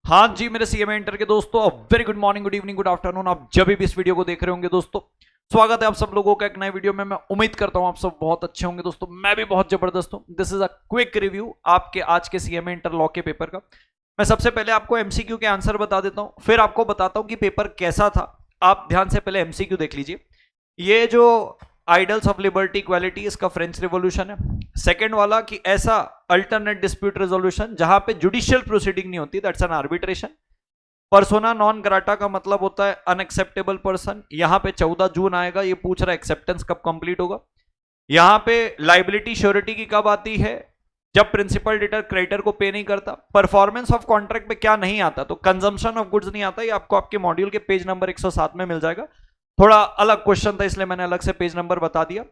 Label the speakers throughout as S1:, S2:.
S1: हाँ जी मेरे CMA inter के दोस्तों, very good morning, good evening, good afternoon. आप जब भी इस वीडियो को देख रहे होंगे दोस्तों, स्वागत है आप सब लोगों का एक नए वीडियो में। मैं उम्मीद करता हूं आप सब बहुत अच्छे होंगे दोस्तों। मैं भी बहुत जबरदस्त हूं। This is a quick review आपके आज के सीएमए इंटर लॉ के पेपर का। मैं सबसे पहले आपको एमसीक्यू के आंसर बता देता हूं, फिर आपको बताता हूं कि पेपर कैसा था। आप ध्यान से पहले एमसीक्यू देख लीजिए। ये जो आइडल्स ऑफ लिबर्टी इक्वालिटी, इसका फ्रेंच रिवॉल्यूशन है। सेकंड वाला कि ऐसा अल्टरनेट डिस्प्यूट रेजोल्यूशन जहां पे जुडिशियल प्रोसीडिंग नहीं होती, that's an arbitration. Persona non grata का मतलब होता है अनएक्सेप्टेबल पर्सन। यहां पे 14 जून आएगा। ये पूछ रहा है एक्सेप्टेंस कब कंप्लीट होगा। यहां पे लाइबिलिटी श्योरिटी की कब आती है, जब प्रिंसिपल डेटर क्रेडिटर को पे नहीं करता। परफॉर्मेंस ऑफ कॉन्ट्रैक्ट पे क्या नहीं आता, तो कंजम्पशन ऑफ गुड्स नहीं आता। ये आपको आपके मॉड्यूल के पेज नंबर 107 में मिल जाएगा। थोड़ा अलग क्वेश्चन था इसलिए मैंने अलग से पेज नंबर बता दिया।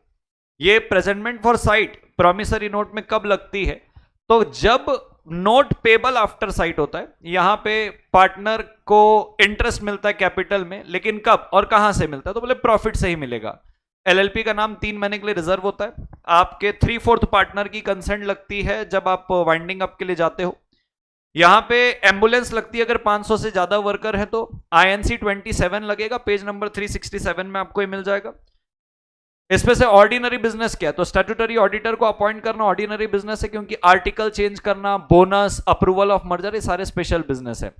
S1: ये presentment for site promissory note में कब लगती है, तो जब नोट पेबल आफ्टर साइट होता है। यहां पे पार्टनर को इंटरेस्ट मिलता है कैपिटल में, लेकिन कब और कहां से मिलता है, तो बोले प्रॉफिट से ही मिलेगा। एलएलपी का नाम 3 महीने के लिए रिजर्व होता है। आपके 3/4 पार्टनर की कंसेंट लगती है जब आप वाइंडिंग अप के लिए जाते हो। यहां पे एम्बुलेंस लगती है अगर 500 से ज्यादा वर्कर है तो। आईएनसी 27 लगेगा, पेज नंबर 367 में आपको ये मिल जाएगा। इसमें से ऑर्डिनरी बिजनेस क्या है, तो स्टैट्यूटरी ऑडिटर को अपॉइंट करना ऑर्डिनरी बिजनेस है, क्योंकि आर्टिकल चेंज करना, बोनस, अप्रूवल ऑफ मर्जर, ये सारे स्पेशल बिजनेस है।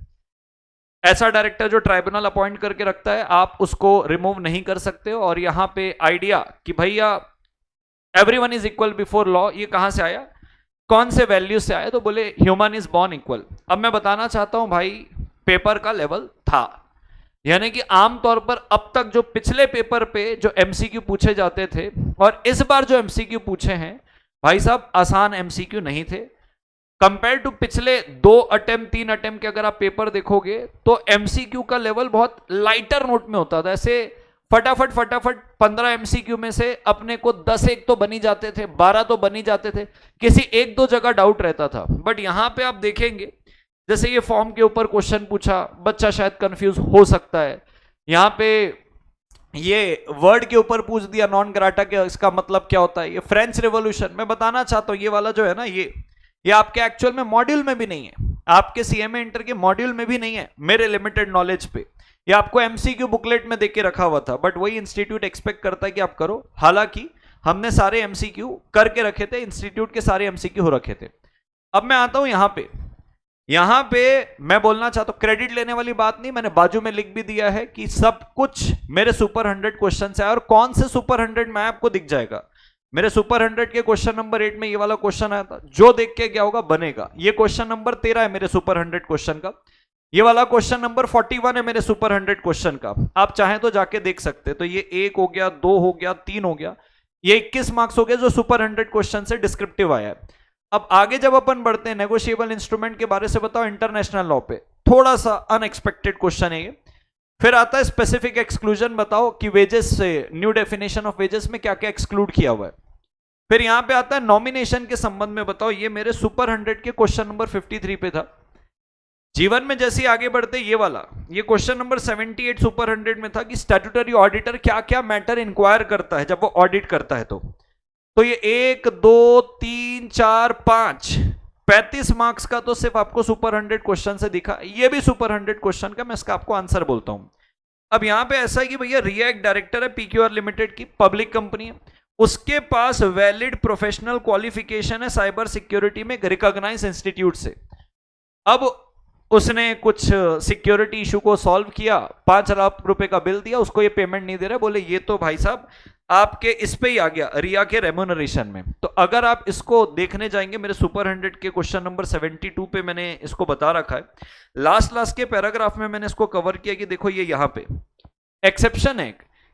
S1: ऐसा डायरेक्टर जो ट्राइब्यूनल अपॉइंट करके रखता है, आप उसको रिमूव नहीं कर सकते हो। और यहां पे आइडिया कि भैया everyone is equal before law, ये कहां से आया, कौन से वैल्यू से आया, तो बोले ह्यूमन इज बॉर्न इक्वल। अब मैं बताना चाहता हूं भाई, पेपर का लेवल था, यानी कि आमतौर पर अब तक जो पिछले पेपर पे जो एमसीक्यू पूछे जाते थे और इस बार जो एमसीक्यू पूछे हैं भाई साहब, आसान एमसीक्यू नहीं थे। कंपेयर टू पिछले 2 अटेम्प्ट 3 अटेम्प्ट के अगर आप पेपर देखोगे तो एमसीक्यू का लेवल बहुत लाइटर नोट में होता था। ऐसे फटाफट फटाफट 15 एमसीक्यू में से अपने को 10-1 तो बनी जाते थे, 12 तो बनी जाते थे, किसी 1-2 जगह डाउट रहता था। बट यहां पे आप देखेंगे, जैसे ये फॉर्म के ऊपर क्वेश्चन पूछा, बच्चा शायद कंफ्यूज हो सकता है। यहां पे ये वर्ड के ऊपर पूछ दिया नॉन ग्राटा के, इसका मतलब क्या होता है। ये फ्रेंच रिवॉल्यूशन मैं बताना चाहता हूं, ये वाला जो है ना, ये आपके एक्चुअल में मॉड्यूल में भी नहीं है, आपके सीएमए इंटर के मॉड्यूल में भी नहीं है, मेरे लिमिटेड नॉलेज पे। ये आपको एमसीक्यू बुकलेट में देके रखा हुआ था, बट वही इंस्टीट्यूट एक्सपेक्ट करता है कि आप करो। हालांकि हमने सारे एमसीक्यू करके रखे थे, इंस्टीट्यूट के सारे एमसीक्यू हो रखे थे। अब मैं आता हूं यहां पे मैं बोलना चाहता हूं, क्रेडिट लेने वाली बात नहीं, मैंने बाजू में लिख भी दिया है कि सब कुछ मेरे सुपर 100 क्वेश्चन से आया। और कौन से सुपर 100 में आपको दिख जाएगा। मेरे सुपर 100 के क्वेश्चन नंबर 8 में ये वाला क्वेश्चन आया था, जो देख के क्या होगा बनेगा। ये क्वेश्चन नंबर 13 है मेरे सुपर 100 क्वेश्चन का। ये वाला क्वेश्चन नंबर 41 है मेरे सुपर 100 क्वेश्चन का। आप चाहें तो जाके देख सकते हैं। तो ये 1 हो गया, 2 हो गया, 3 हो गया, ये 21 मार्क्स हो गए जो सुपर 100 क्वेश्चन से डिस्क्रिप्टिव आया है। अब आगे जब अपन बढ़ते हैं, नेगोशिएबल इंस्ट्रूमेंट के बारे से बताओ इंटरनेशनल लॉ पे, थोड़ा सा अनएक्सपेक्टेड क्वेश्चन है ये। फिर आता है स्पेसिफिक एक्सक्लूजन, बताओ कि वेजेस से न्यू डेफिनेशन ऑफ वेजेस में क्या क्या एक्सक्लूड किया हुआ है। फिर यहां पे आता है नॉमिनेशन के संबंध में बताओ, ये मेरे सुपर 100 के क्वेश्चन नंबर 53 पे था। जीवन में जैसे आगे बढ़ते ये क्वेश्चन नंबर 78 सुपर 100 में था कि स्टैट्यूटरी ऑडिटर क्या क्या मैटर इंक्वायर करता है जब वो ऑडिट करता है। तो ये 1 2 3 4 5 35 मार्क्स का तो सिर्फ आपको सुपर 100 क्वेश्चन से दिखा। ये भी सुपर 100 क्वेश्चन का मैं इसका आपको आंसर बोलता हूं। अब यहां पे ऐसा है कि भैया रिया एक डायरेक्टर है पीक्यूआर लिमिटेड की, पब्लिक कंपनी है, उसके पास वैलिड प्रोफेशनल क्वालिफिकेशन है साइबर सिक्योरिटी में एक रिकॉग्नाइज्ड इंस्टीट्यूट से। अब उसने कुछ सिक्योरिटी इशू को सॉल्व किया, 5 लाख रुपए का बिल दिया, उसको ये पेमेंट नहीं दे रहा, बोले ये तो भाई साहब आपके इस पे ही आ गया, रिया के रेम्यूनरेशन में। तो अगर आप इसको देखने जाएंगे, मेरे सुपर 100 के क्वेश्चन नंबर 72 पे मैंने इसको बता रखा है। लास्ट के पैराग्राफ में मैंने इसको कवर किया कि देखो ये यहां पे एक्सेप्शन है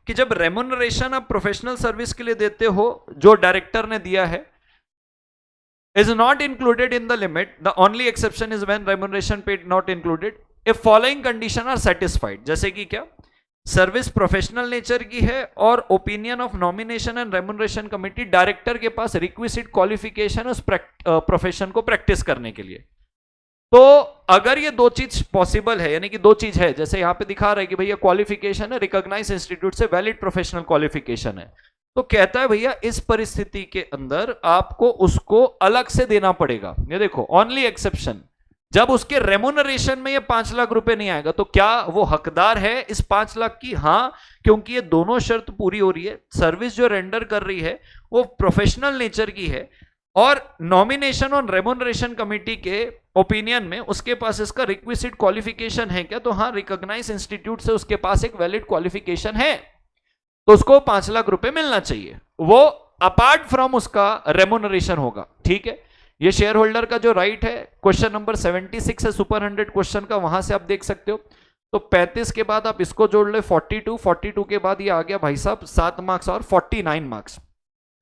S1: कि जब रेम्यूनरेशन आप प्रोफेशनल सर्विस के लिए देते हो जो डायरेक्टर ने दिया है, is not included in the limit. The only exception is when remuneration paid not included if following condition are satisfied. जैसे कि क्या, सर्विस प्रोफेशनल नेचर की है और opinion of nomination and remuneration committee, director के पास रिक्विजिट क्वालिफिकेशन उस profession को practice करने के लिए। तो अगर ये 2 चीज पॉसिबल है, यानी कि 2 चीज है, जैसे यहां पे दिखा रहा है कि भैया क्वालिफिकेशन है, रिकॉग्नाइज्ड इंस्टीट्यूट से वैलिड प्रोफेशनल क्वालिफिकेशन है, तो कहता है भैया इस परिस्थिति के अंदर आपको उसको अलग से देना पड़ेगा। ये देखो ओनली एक्सेप्शन जब उसके रेम्यूनरेशन में ये 5 लाख रुपए नहीं आएगा तो क्या वो हकदार है इस 5 लाख की? हाँ, क्योंकि ये दोनों शर्त पूरी हो रही है। सर्विस जो रेंडर कर रही है वो प्रोफेशनल नेचर की है और नॉमिनेशन और रेम्यूनरेशन कमेटी के ओपिनियन में उसके पास इसका रिक्विजिट क्वालिफिकेशन है क्या? तो हाँ, रिकॉग्नाइज इंस्टीट्यूट से उसके पास एक वैलिड क्वालिफिकेशन है, तो उसको 5 लाख रुपए मिलना चाहिए। वो अपार्ट फ्रॉम उसका रेम्यूनरेशन होगा। ठीक है, ये शेयर होल्डर का जो राइट है, क्वेश्चन नंबर 76 है सुपर 100 क्वेश्चन का, वहां से आप देख सकते हो। तो 35 के बाद आप इसको जोड़ ले 42 के बाद ये आ गया भाई साहब 7 मार्क्स और 49 मार्क्स।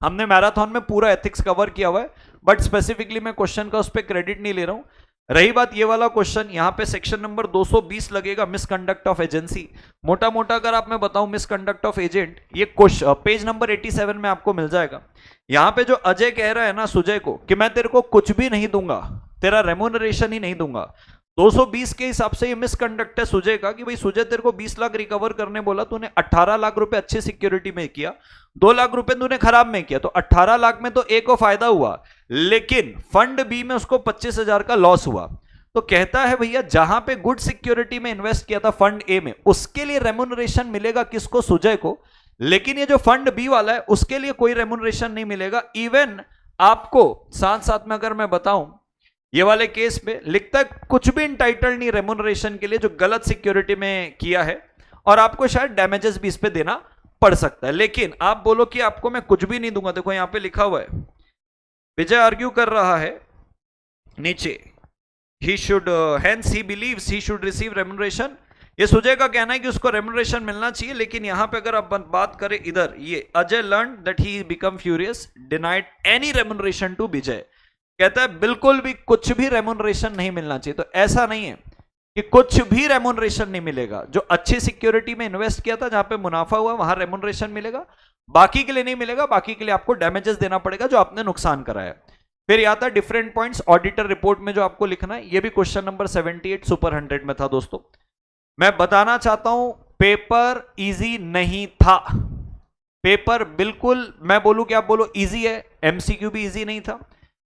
S1: हमने मैराथन में पूरा एथिक्स कवर किया हुआ है, बट स्पेसिफिकली मैं क्वेश्चन का उस पर क्रेडिट नहीं ले रहा हूं। रही बात ये वाला क्वेश्चन, यहां पे सेक्शन नंबर 220 लगेगा, मिसकंडक्ट ऑफ एजेंसी। मोटा मोटा अगर आप मैं बताऊं मिसकंडक्ट ऑफ एजेंट, ये क्वेश्चन पेज नंबर 87 में आपको मिल जाएगा। यहां पे जो अजय कह रहा है ना सुजय को कि मैं तेरे को कुछ भी नहीं दूंगा, तेरा रेम्यूनरेशन ही नहीं दूंगा, 220 के हिसाब से ये मिसकंडक्ट है सुजय का कि भाई सुजय तेरे को 20 लाख रिकवर करने बोला, तूने 18 लाख रुपए अच्छी सिक्योरिटी में किया, 2 लाख रुपए तूने खराब में किया, तो 18 लाख में तो ए को फायदा हुआ, लेकिन फंड बी में उसको 25,000 का लॉस हुआ। तो कहता है भैया जहां पे गुड सिक्योरिटी में इन्वेस्ट किया था फंड ए में, उसके लिए रेम्यूनरेशन मिलेगा किसको? सुजय को। लेकिन ये जो फंड बी वाला है उसके लिए कोई रेम्यूनरेशन नहीं मिलेगा। इवन आपको साथ साथ में अगर मैं बताऊं, ये वाले केस में लिखता है कुछ भी इंटाइटल्ड नहीं रेम्यूनरेशन के लिए जो गलत सिक्योरिटी में किया है, और आपको शायद डैमेजेस भी इस पे देना पड़ सकता है। लेकिन आप बोलो कि आपको मैं कुछ भी नहीं दूंगा, देखो यहां पे लिखा हुआ है, विजय आर्ग्यू कर रहा है नीचे, he should hence he believes he should receive remuneration। ये सुजय का कहना है कि उसको रेम्यूनरेशन मिलना चाहिए, लेकिन यहां पे अगर आप बात करें इधर, ये Ajay learn that he become furious denied any remuneration to Vijay, कहता है बिल्कुल भी कुछ भी रेम्यूनरेशन नहीं मिलना चाहिए। तो ऐसा नहीं है कि कुछ भी रेम्यूनरेशन नहीं मिलेगा, जो अच्छी सिक्योरिटी में इन्वेस्ट किया था जहां पे मुनाफा हुआ वहां रेम्यूनरेशन मिलेगा, बाकी के लिए नहीं मिलेगा, बाकी के लिए आपको डैमेजेस देना पड़ेगा जो आपने नुकसान कराया। फिर आता है डिफरेंट पॉइंट्स ऑडिटर रिपोर्ट में जो आपको लिखना है, ये भी क्वेश्चन नंबर 78 सुपर 100 में था। दोस्तों मैं बताना चाहता हूं पेपर इजी नहीं था, पेपर बिल्कुल मैं बोलूं कि आप बोलो इजी है, एमसीक्यू भी इजी नहीं था।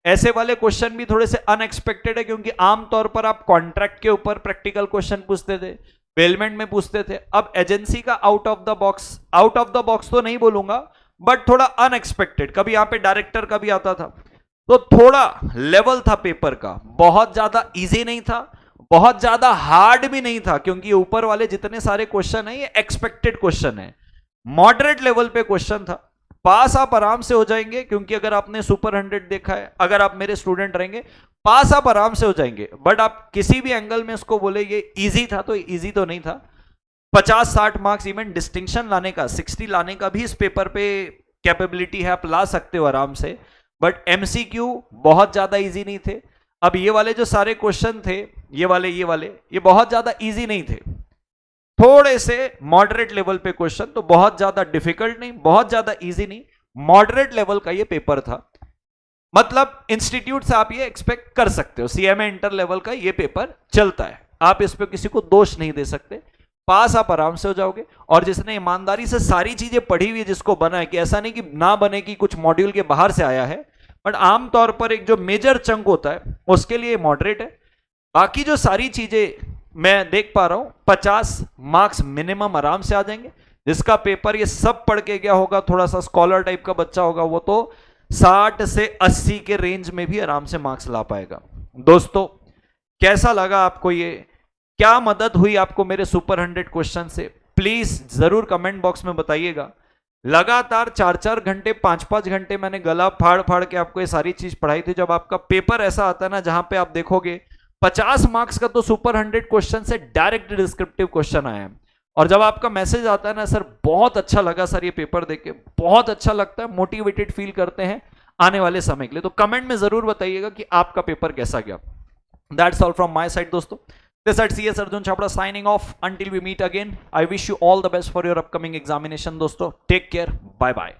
S1: ऐसे वाले क्वेश्चन भी थोड़े से अनएक्सपेक्टेड है, क्योंकि आमतौर पर आप कॉन्ट्रैक्ट के ऊपर प्रैक्टिकल क्वेश्चन पूछते थे, बेलमेंट में पूछते थे। अब एजेंसी का आउट ऑफ द बॉक्स तो नहीं बोलूंगा, बट थोड़ा अनएक्सपेक्टेड, कभी यहां पे डायरेक्टर का भी आता था, तो थोड़ा लेवल था पेपर का, बहुत ज्यादा इजी नहीं था, बहुत ज्यादा हार्ड भी नहीं था, क्योंकि ऊपर वाले जितने सारे क्वेश्चन है ये एक्सपेक्टेड क्वेश्चन है, मॉडरेट लेवल पे क्वेश्चन था। पास आप आराम से हो जाएंगे, क्योंकि अगर आपने सुपर 100 देखा है, अगर आप मेरे स्टूडेंट रहेंगे, पास आप आराम से हो जाएंगे। बट आप किसी भी एंगल में इसको बोले ये इजी था, तो इजी तो नहीं था। 50-60 मार्क्स, इवन डिस्टिंक्शन लाने का 60 लाने का भी इस पेपर पे कैपेबिलिटी है, आप ला सकते हो आराम से, बट एमसीक्यू बहुत ज्यादा इजी नहीं थे। अब ये वाले जो सारे क्वेश्चन थे, ये वाले ये बहुत ज्यादा इजी नहीं थे, थोड़े से मॉडरेट लेवल पे क्वेश्चन, तो बहुत ज्यादा डिफिकल्ट नहीं, बहुत ज्यादा इजी नहीं, मॉडरेट लेवल का ये पेपर था। मतलब इंस्टीट्यूट से आप ये एक्सपेक्ट कर सकते हो, सीएमए इंटर लेवल का ये पेपर चलता है, आप इस पे किसी को दोष नहीं दे सकते, पास आप आराम से हो जाओगे। और जिसने ईमानदारी से सारी चीजें पढ़ी हुई है, जिसको बना है, कि ऐसा नहीं कि ना बने कि कुछ मॉड्यूल के बाहर से आया है, बट आमतौर पर एक जो मेजर चंक होता है उसके लिए मॉडरेट है। बाकी जो सारी चीजें मैं देख पा रहा हूं 50 मार्क्स मिनिमम आराम से आ जाएंगे। जिसका पेपर ये सब पढ़ के गया होगा, थोड़ा सा स्कॉलर टाइप का बच्चा होगा, वो तो 60 से 80 के रेंज में भी आराम से मार्क्स ला पाएगा। दोस्तों कैसा लगा आपको ये, क्या मदद हुई आपको मेरे सुपर 100 क्वेश्चन से, प्लीज जरूर कमेंट बॉक्स में बताइएगा। लगातार 4-4 घंटे 5-5 घंटे मैंने गला फाड़ फाड़ के आपको ये सारी चीज पढ़ाई थी। जब आपका पेपर ऐसा आता है ना जहां पे आप देखोगे 50 मार्क्स का तो सुपर 100 क्वेश्चन से डायरेक्ट डिस्क्रिप्टिव क्वेश्चन आया है, और जब आपका मैसेज आता है ना सर बहुत अच्छा लगा सर ये पेपर देख के, बहुत अच्छा लगता है, मोटिवेटेड फील करते हैं आने वाले समय के लिए, तो कमेंट में जरूर बताइएगा कि आपका पेपर कैसा गया। That's all from my side दोस्तों। This at CS Arjun Chhabra signing off until we meet again. I wish you all the best for your upcoming examination दोस्तों. Take care. Bye bye.